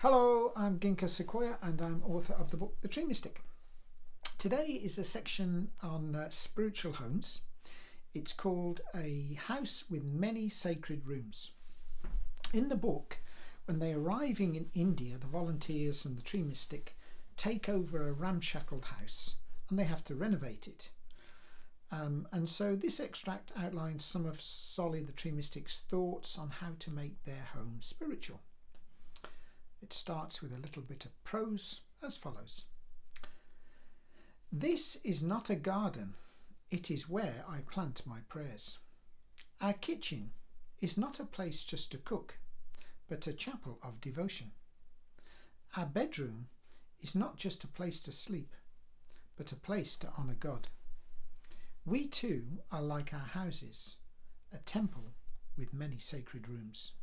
Hello, I'm Ginkgo Sequoia and I'm author of the book The Tree Mystic. Today is a section on spiritual homes. It's called A House with Many Sacred Rooms. In the book, when they're arriving in India, the volunteers and the Tree Mystic take over a ramshackle house and they have to renovate it. And so this extract outlines some of Solly the Tree Mystic's thoughts on how to make their home spiritual. It starts with a little bit of prose as follows. This is not a garden, it is where I plant my prayers. Our kitchen is not a place just to cook, but a chapel of devotion. Our bedroom is not just a place to sleep, but a place to honour God. We too are like our houses, a temple with many sacred rooms.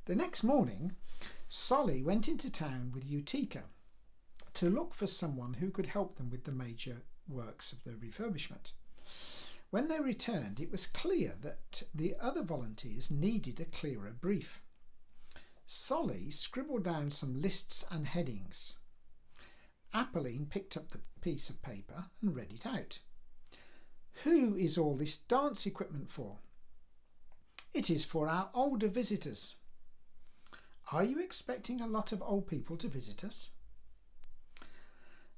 The next morning, Solly went into town with Utica to look for someone who could help them with the major works of the refurbishment. When they returned, it was clear that the other volunteers needed a clearer brief. Solly scribbled down some lists and headings. Apolline picked up the piece of paper and read it out. Who is all this dance equipment for? It is for our older visitors. Are you expecting a lot of old people to visit us?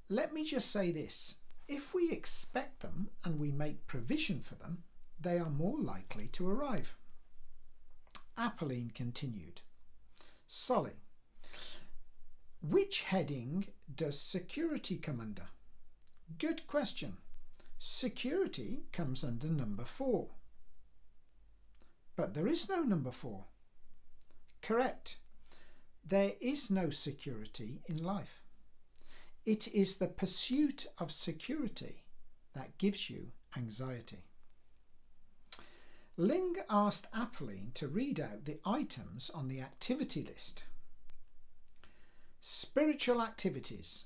Let me just say this. If we expect them and we make provision for them, they are more likely to arrive. Apolline continued. Solly, which heading does security come under? Good question. Security comes under number 4. But there is no number 4. Correct. There is no security in life. It is the pursuit of security that gives you anxiety. Ling asked Apolline to read out the items on the activity list. Spiritual activities: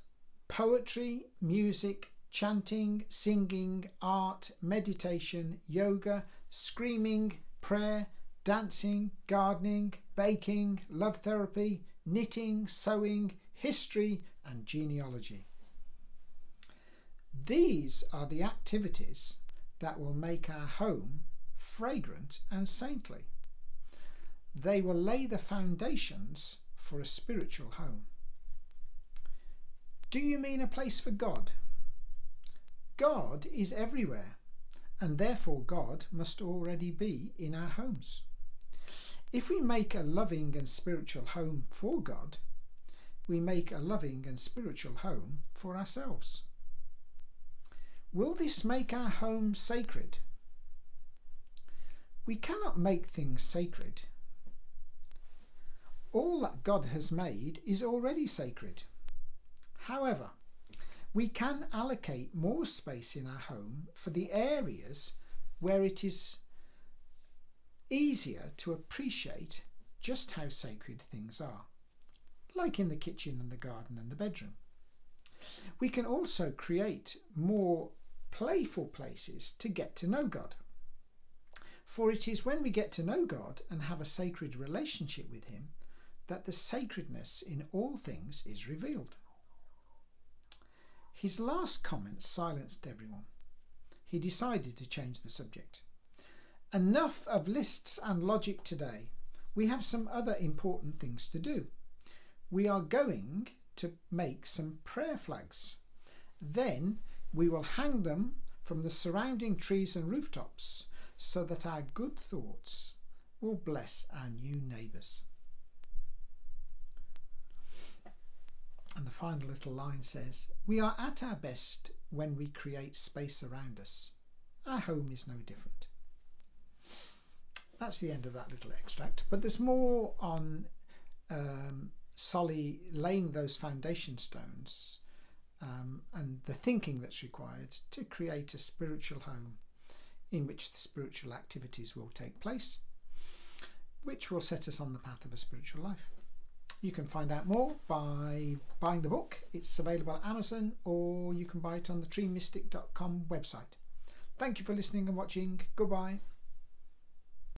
poetry, music, chanting, singing, art, meditation, yoga, screaming, prayer, dancing, gardening, baking, love therapy, knitting, sewing, history and genealogy. These are the activities that will make our home fragrant and saintly. They will lay the foundations for a spiritual home. Do you mean a place for God? God is everywhere, and therefore God must already be in our homes. If we make a loving and spiritual home for God, we make a loving and spiritual home for ourselves. Will this make our home sacred? We cannot make things sacred. All that God has made is already sacred. However, we can allocate more space in our home for the areas where it is easier to appreciate just how sacred things are, like in the kitchen and the garden and the bedroom. We can also create more playful places to get to know God. For it is when we get to know God and have a sacred relationship with Him that the sacredness in all things is revealed. His last comment silenced everyone. He decided to change the subject. Enough of lists and logic today. We have some other important things to do. We are going to make some prayer flags. Then we will hang them from the surrounding trees and rooftops so that our good thoughts will bless our new neighbours. And the final little line says, we are at our best when we create space around us. Our home is no different. That's the end of that little extract, but there's more on Solly laying those foundation stones and the thinking that's required to create a spiritual home in which the spiritual activities will take place, which will set us on the path of a spiritual life. You can find out more by buying the book. It's available at Amazon, or you can buy it on the treemystic.com website. Thank you for listening and watching. Goodbye.